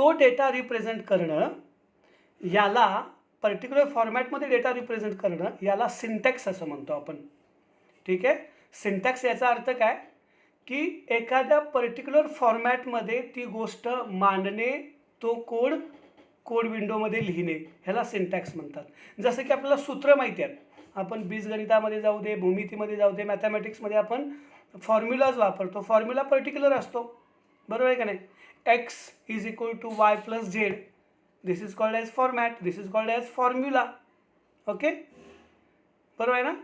तो data represent करणं, याला पर्टिक्युलर फॉर्मॅटमध्ये डेटा रिप्रेझेंट करणं, याला सिंटॅक्स असं म्हणतो आपण. ठीक आहे. सिंटॅक्स याचा अर्थ काय की एखाद्या पर्टिक्युलर फॉर्मॅटमध्ये ती गोष्ट मांडणे, तो कोड विंडोमध्ये लिहिणे, ह्याला सिंटॅक्स म्हणतात. जसं की आपल्याला सूत्र माहिती आहेत, आपण बीजगणितामध्ये जाऊ दे, भूमितीमध्ये जाऊ दे, मॅथमॅटिक्समध्ये आपण फॉर्म्युलाज वापरतो. फॉर्म्युला पर्टिक्युलर असतो, बरोबर आहे का नाही. X is equal to Y plus Z, this is called as format, this is called as formula. Okay, बरोबर आहे ना.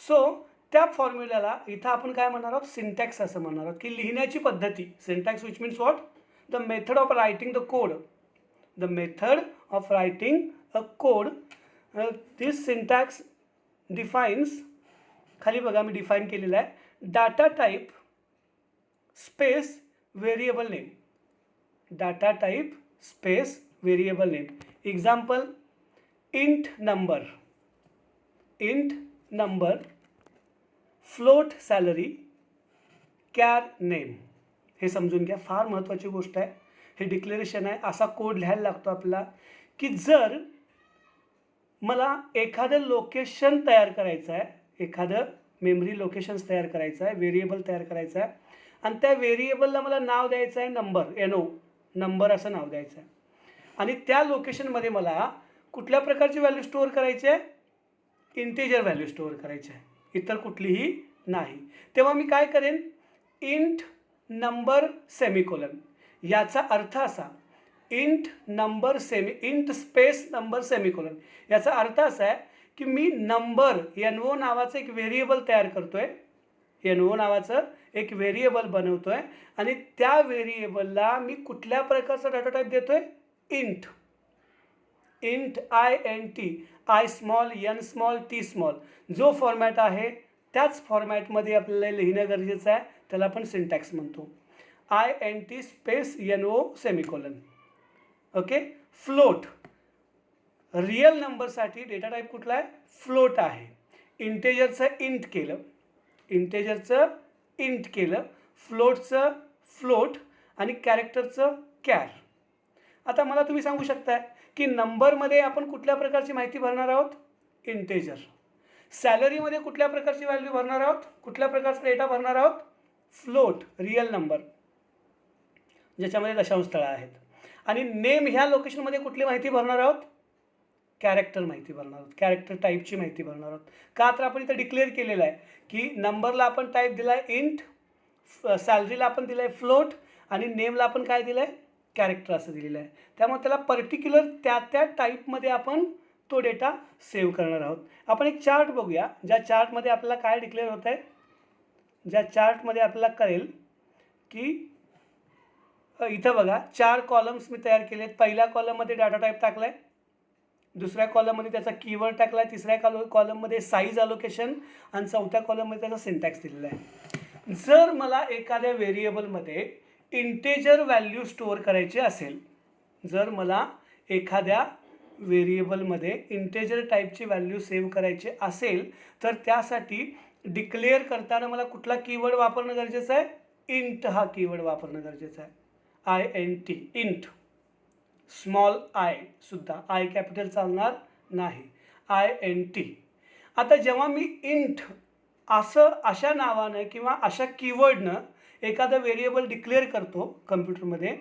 सो त्या फॉर्म्युल्याला इथं आपण काय म्हणणार आहोत, सिंटॅक्स असं म्हणणार आहोत, की लिहिण्याची पद्धती. Syntax which means what, the method of writing the code, the method of writing a code. This syntax defines, खाली बघा मी डिफाईन केलेलं आहे, data type space variable name, data type space variable name. Example, int number, float salary, care name. हे समजून घ्या, फार महत्त्वाची गोष्ट आहे. हे डिक्लेरेशन आहे. असा कोड लिहायला लागतो आपल्याला की जर मला एखादं लोकेशन तयार करायचं आहे, एखादं मेमरी लोकेशन्स तयार करायचं आहे, व्हेरिएबल तयार करायचं आहे, आणि त्या व्हेरिएबलला मला नाव द्यायचं आहे नंबर, नंबर असं नाव द्यायचं आहे, आणि त्या लोकेशनमध्ये मला कुठल्या प्रकारची व्हॅल्यू स्टोअर करायची आहे, इंटिजर व्हॅल्यू स्टोअर करायची आहे, इतर कुठलीही नाही. तेव्हा मी काय करेन, इंट नंबर सेमिकोलन. याचा अर्थ असा, इंट स्पेस नंबर सेमिकोलन. याचा अर्थ असा आहे की मी नंबर NO नावाचं एक व्हेरिएबल तयार करतोय, NO नावाचं एक व्हेरिएबल बनवतोय, आणि त्या व्हेरिएबलला मी कुठल्या प्रकारचा डाटा टाईप देतोय, int INT, I small, N small, T small. जो फॉर्मॅट आहे त्याच फॉर्मॅटमध्ये आपल्याला लिहिणं गरजेचं आहे, त्याला आपण सिंटॅक्स म्हणतो. INT space NO semicolon. Okay. Float, real नंबरसाठी डेटा टाईप कुठला आहे, फ्लोट आहे. इंटेजरचं इंट केलं, फ्लोटचं फ्लोट, आणि कॅरेक्टरचं कॅर. आता मला तुम्ही सांगू शकताय की नंबरमध्ये आपण कुठल्या प्रकारची माहिती भरणार आहोत, इंटेजर. सॅलरीमध्ये कुठल्या प्रकारची व्हॅल्यू भरणार आहोत, कुठल्या प्रकारचा डेटा भरणार आहोत, फ्लोट, रिअल नंबर ज्याच्यामध्ये दशांशस्थळं आहेत. आणि नेम ह्या लोकेशनमध्ये कुठली माहिती भरणार आहोत, कॅरेक्टर माहिती भरणार आहोत, कॅरेक्टर टाईपची माहिती भरणार आहोत. का तर आपण इथं डिक्लेअर केलेलं आहे की नंबरला आपण टाईप दिला आहे इंट, सॅलरीला आपण दिलं आहे फ्लोट, आणि नेमला आपण काय दिलं आहे, कॅरेक्टर असं दिलेलं आहे. त्यामुळे त्याला पर्टिक्युलर त्या टाईपमध्ये आपण तो डेटा सेव्ह करणार आहोत. आपण एक चार्ट बघूया, ज्या चार्टमध्ये आपल्याला काय डिक्लेअर होत आहे, ज्या चार्टमध्ये आपल्याला कळेल की इथं बघा 4 कॉलम्स मी तयार केले आहेत. पहिल्या कॉलममध्ये डाटा टाईप टाकला आहे, दुसऱ्या कॉलममध्ये त्याचा कीवर्ड टाकला आहे, तिसऱ्या कॉलममध्ये साईज अलोकेशन, आणि चौथ्या कॉलममध्ये त्याचा सिंटॅक्स दिलेला आहे. जर मला एखाद्या व्हेरिएबलमध्ये इंटेजर व्हॅल्यू स्टोअर करायची असेल, जर मला एखाद्या व्हेरिएबलमध्ये इंटेजर टाईपची व्हॅल्यू सेव्ह करायची असेल, तर त्यासाठी डिक्लेअर करताना मला कुठला कीवर्ड वापरणं गरजेचं आहे, इंट हा कीवर्ड वापरणं गरजेचं आहे. INT, int. स्मॉल आय सुद्धा, आय कॅपिटल चालणार नाही, INT. आता जेव्हा मी इंट अशा नावानं किंवा अशा कीवर्डनं एखादं व्हेरिएबल डिक्लेअर करतो कम्प्युटरमध्ये,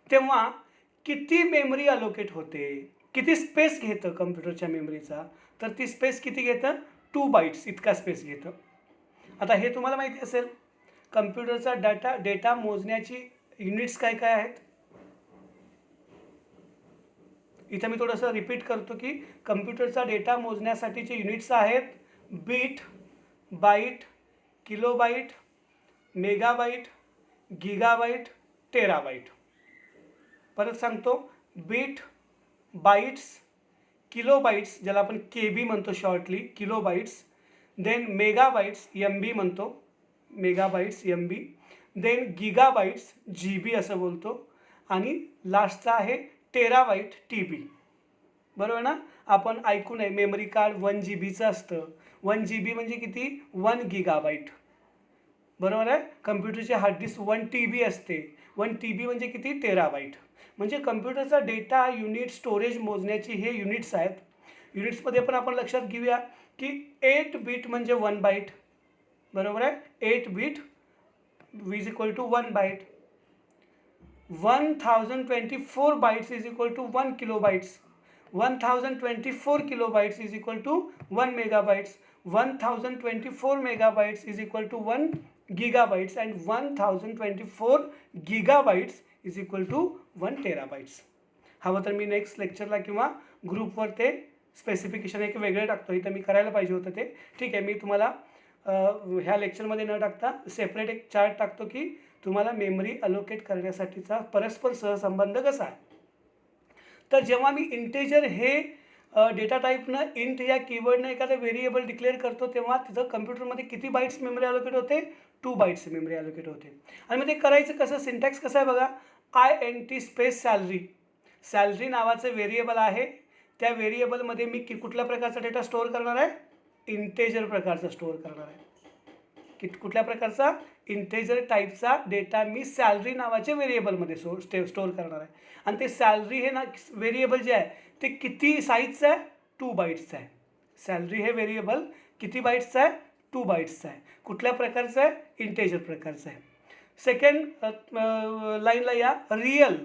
तेव्हा किती मेमरी अलोकेट होते, किती स्पेस घेतं कम्प्युटरच्या मेमरीचा, तर ती स्पेस किती घेतं, 2 बाईट्स इतका स्पेस घेतं. आता हे तुम्हाला माहिती असेल, कम्प्युटरचा डेटा मोजण्याची युनिट्स काय काय आहेत. इथं मी थोडंसं रिपीट करतो की कम्प्युटरचा डेटा मोजण्यासाठीचे युनिट्स आहेत बीट, बाईट, किलोबाईट, मेगाबाईट, गिगाबाईट, टेराबाईट. परत सांगतो, बीट, बाईट्स, किलोबाईट्स ज्याला आपण KB म्हणतो शॉर्टली, किलोबाईट्स, देन मेगाबाईट्स MB म्हणतो, मेगाबाईट्स MB, देन गिगाबाईट्स GB असं बोलतो, आणि लास्टचा आहे टेराबाईट TB. बरोबर ना. आपण ऐकून आहे मेमरी कार्ड 1 GBचं असतं. 1 GB म्हणजे किती, 1 गिगाबाईट. बरोबर आहे. कम्प्युटरची हार्ड डिस्क 1 TB असते. 1 TB म्हणजे किती, टेराबाईट. म्हणजे कम्प्युटरचा डेटा युनिट स्टोरेज मोजण्याची हे युनिट्स आहेत. युनिट्समध्ये पण आपण लक्षात घेऊया की 8 बीट म्हणजे 1 बाईट, बरोबर आहे. 8 bit is equal to 1 byte. 1024 bytes is equal to 1 kilobytes. 1024 kilobytes is equal to 1 megabytes. 1024 megabytes is equal to 1 gigabytes and 1024 gigabytes is equal to 1 terabytes. हवं तर मी नेक्स्ट लेक्चरला किंवा ग्रुपवर ते स्पेसिफिकेशन एक वेगळे टाकतो. इथं मी करायला पाहिजे होतं ते. ठीक आहे, मी तुम्हाला ह्या लेक्चरमध्ये न टाकता सेपरेट एक चार्ट टाकतो की तुम्हाला मेमरी अलोकेट करण्यासाठीचा परस्पर सहसंबंध कसा आहे. तर जेव्हा मी इंटेजर हे डेटा टाईपनं इंट या कीवर्डनं एखादं व्हेरिएबल डिक्लेअर करतो तेव्हा तिथं कम्प्युटरमध्ये किती बाईट्स मेमरी अलोकेट होते, 2 बाईट्स मेमरी अलोकेट होते. आणि मग ते करायचं कसं, सिंटॅक्स कसं आहे बघा. INT space salary. सॅलरी नावाचं व्हेरिएबल आहे. त्या व्हेरिएबलमध्ये मी कुठल्या प्रकारचा डेटा स्टोअर करणार आहे, इंटेजर प्रकारचा स्टोअर करणार आहे. कुठल्या प्रकारचा, इंटेजर टाईपचा डेटा मी सॅलरी नावाच्या व्हेरिएबलमध्ये स्टोअर करणार आहे. आणि ते सॅलरी हे ना व्हेरिएबल जे आहे ते किती साईजचं आहे, 2 बाईट्सचं आहे. सॅलरी हे व्हेरिएबल किती बाईट्सचं आहे, 2 बाईट्सचं आहे. कुठल्या प्रकारचं आहे, इंटेजर प्रकारचं आहे. सेकंड लाईनला या, रिअल.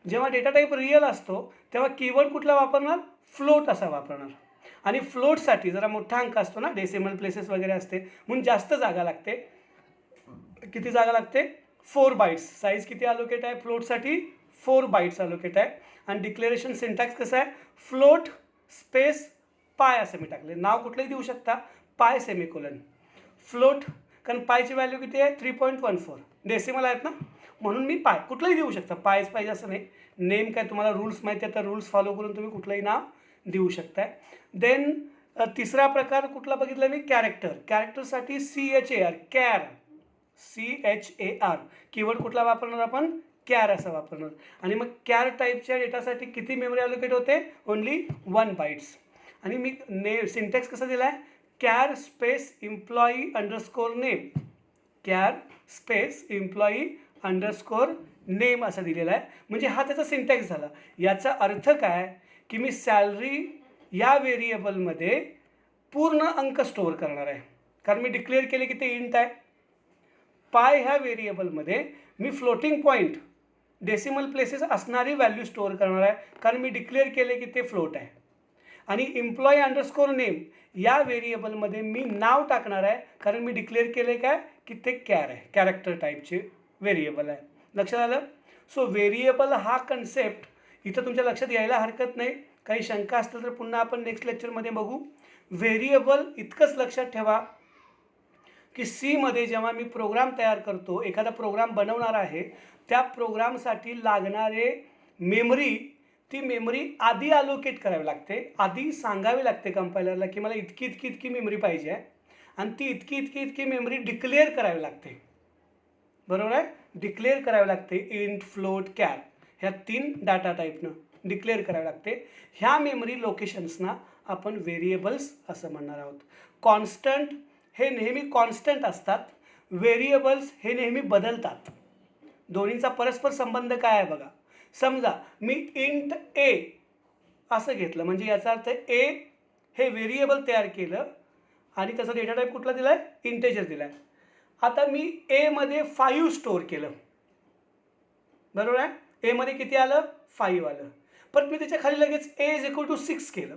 जेव्हा डेटा टाईप रिअल असतो तेव्हा कीवर्ड कुठला वापरणार, फ्लोट असा वापरणार. आणि फ्लोटसाठी जरा मोठा अंक असतो ना, डेसिमल प्लेसेस वगैरे असते म्हणून जास्त जागा लागते. किती जागा लागते, 4 बाईट्स. साईज किती अलोकेट आहे फ्लोटसाठी, 4 बाईट्स अलोकेट आहे. आणि डिक्लेरेशन सिंटॅक्स कसं आहे, फ्लोट स्पेस पाय असं मी टाकले. नाव कुठलंही देऊ शकता, पाय सेमिकोलन. फ्लोट, कारण पायची व्हॅल्यू किती आहे, 3.14. डेसिमल आहेत ना म्हणून मी पाय कुठलंही देऊ शकता, पायच पाहिजे असं नाही. नेम काय तुम्हाला रूल्स माहिती आहे तर रूल्स फॉलो करून तुम्ही कुठलंही नाव देऊ शकताय. देन तिसरा प्रकार कुठला बघितला मी, character. कॅरेक्टरसाठी CHAR, care, CHAR keyword कुठला वापरणार आपण, कॅर असा वापरणार. आणि मग कॅर टाईपच्या डेटासाठी किती मेमरी अलोकेट होते, ओनली 1 बाईट्स. आणि मी सिंटॅक्स कसा दिला आहे, care space employee underscore name. Care space employee underscore name असा दिलेला आहे. म्हणजे हा त्याचा सिंटॅक्स झाला. याचा अर्थ काय की मी सॅलरी या व्हेरिएबलमध्ये पूर्ण अंक स्टोअर करणार आहे, कारण मी डिक्लेअर केले की ते इंट आहे. पाय ह्या व्हेरिएबलमध्ये मी फ्लोटिंग पॉईंट, डेसिमल प्लेसेस असणारी व्हॅल्यू स्टोअर करणार आहे, कारण मी डिक्लेअर केले की ते फ्लोट आहे. आणि एम्प्लॉई अंडरस्कोर नेम या व्हेरिएबलमध्ये मी नाव टाकणार आहे, कारण मी डिक्लेअर केले काय की ते कॅर आहे, कॅरेक्टर टाईपचे व्हेरिएबल आहे. लक्षात आलं. सो व्हेरिएबल हा कन्सेप्ट इथं तुमच्या लक्षात यायला हरकत नाही. काही शंका असतील तर पुन्हा आपण नेक्स्ट लेक्चरमध्ये बघू. व्हेरिएबल इतकंच लक्षात ठेवा की सीमध्ये जेव्हा मी प्रोग्राम तयार करतो, एखादा प्रोग्राम बनवणार आहे, त्या प्रोग्रामसाठी लागणारे मेमरी, ती मेमरी आधी अलोकेट करावी लागते. आधी सांगावी लागते कंपायलरला की मला इतकी इतकी इतकी मेमरी पाहिजे आहे. आणि ती इतकी इतकी इतकी मेमरी डिक्लेअर करावी लागते, बरोबर आहे. डिक्लेअर करावी लागते इंट, फ्लोट, कॅर ह्या 3 डाटा टाईपनं डिक्लेअर करावे लागते. ह्या मेमरी लोकेशन्सना आपण व्हेरिएबल्स असं म्हणणार आहोत. कॉन्स्टंट हे नेहमी कॉन्स्टंट असतात, व्हेरिएबल्स हे नेहमी बदलतात. दोन्हीचा परस्पर संबंध काय आहे बघा. समजा मी इंट ए असं घेतलं, म्हणजे याचा अर्थ ए हे व्हेरिएबल तयार केलं आणि त्याचा डेटा टाईप कुठला दिला आहे, इंटेजर दिला आहे. आता मी एमध्ये 5 स्टोअर केलं, बरोबर आहे. एमध्ये किती आलं, 5 आलं. पण मी त्याच्या खाली लगेच ए इज इक्वल टू 6 केलं.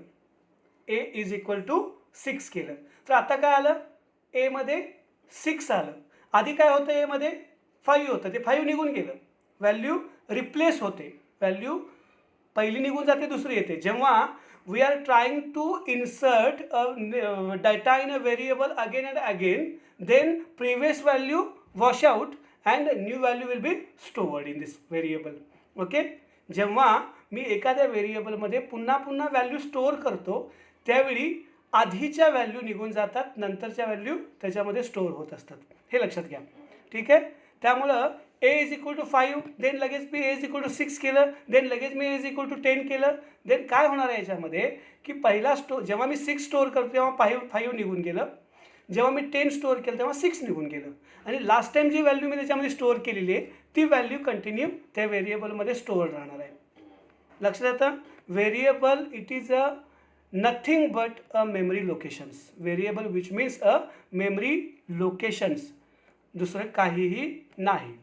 ए इज इक्वल टू 6 केलं तर आता काय आलं, एमध्ये 6 आलं. आधी काय होतं, एमध्ये 5 होतं, ते 5 निघून गेलं. व्हॅल्यू रिप्लेस होते, व्हॅल्यू पहिली निघून जाते, दुसरी येते. जेव्हा we are trying to insert data in a variable again and again, then previous value wash out and new value will be stored in this variable. Okay. जेव्हा मी एखाद्या व्हेरिएबलमध्ये पुन्हा पुन्हा व्हॅल्यू स्टोअर करतो त्यावेळी आधीच्या व्हॅल्यू निघून जातात, नंतरच्या व्हॅल्यू त्याच्यामध्ये स्टोअर होत असतात. हे लक्षात घ्या, ठीक आहे. त्यामुळं ए इज इक्वल टू 5, देन लगेच मी ए इज इक्वल टू 6 केलं, देन लगेच मी ए इज इक्वल टू 10 केलं. देन काय होणार आहे याच्यामध्ये की पहिला जेव्हा मी 6 स्टोअर करतो तेव्हा 5 निघून गेलं, जेव्हा मी 10 स्टोअर केलं तेव्हा 6 निघून गेलं. आणि लास्ट टाईम जी व्हॅल्यू मी त्याच्यामध्ये स्टोअर केलेली आहे ती व्हॅल्यू कंटिन्यू त्या व्हेरिएबलमध्ये स्टोअर राहणार आहे. लक्षात येतं. Variable it is a nothing but a memory locations. Variable which means a memory locations, दुसरं काहीही नाही.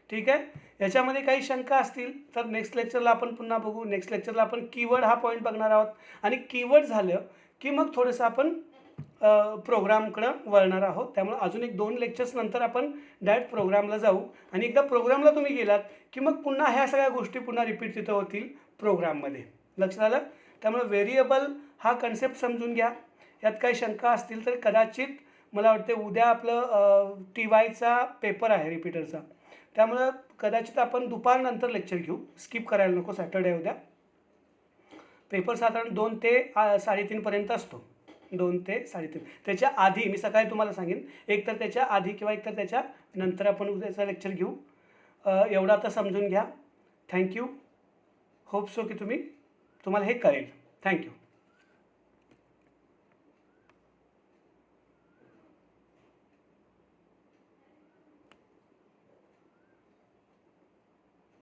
ठीक आहे. याच्यामध्ये काही शंका असतील तर नेक्स्ट लेक्चरला आपण पुन्हा बघू. नेक्स्ट लेक्चरला आपण कीवर्ड हा पॉईंट बघणार आहोत आणि कीवर्ड झालं की मग थोडंसं आपण प्रोग्रामकडं वळणार आहोत. त्यामुळे अजून एक 2 लेक्चर्स नंतर आपण डायरेक्ट प्रोग्रामला जाऊ आणि एकदा प्रोग्रामला तुम्ही गेलात की मग पुन्हा ह्या सगळ्या गोष्टी पुन्हा रिपीट तिथं होतील प्रोग्राममध्ये. लक्षात आलं. त्यामुळे व्हेरिएबल हा कन्सेप्ट समजून घ्या. यात काही शंका असतील तर कदाचित मला वाटते उद्या आपलं TYचा पेपर आहे रिपीटरचा, त्यामुळं कदाचित आपण दुपारनंतर लेक्चर घेऊ. स्किप करायला नको. सॅटर्डे उद्या पेपर साधारण 2 ते 3:30 पर्यंत असतो. 2 ते 3:30. त्याच्या आधी मी सकाळी तुम्हाला सांगेन, एक तर त्याच्या आधी किंवा एक तर त्याच्या नंतर आपण उद्याचा लेक्चर घेऊ. एवढं आता समजून घ्या. थँक्यू. होप सो की तुम्हाला हे कळेल. थँक्यू.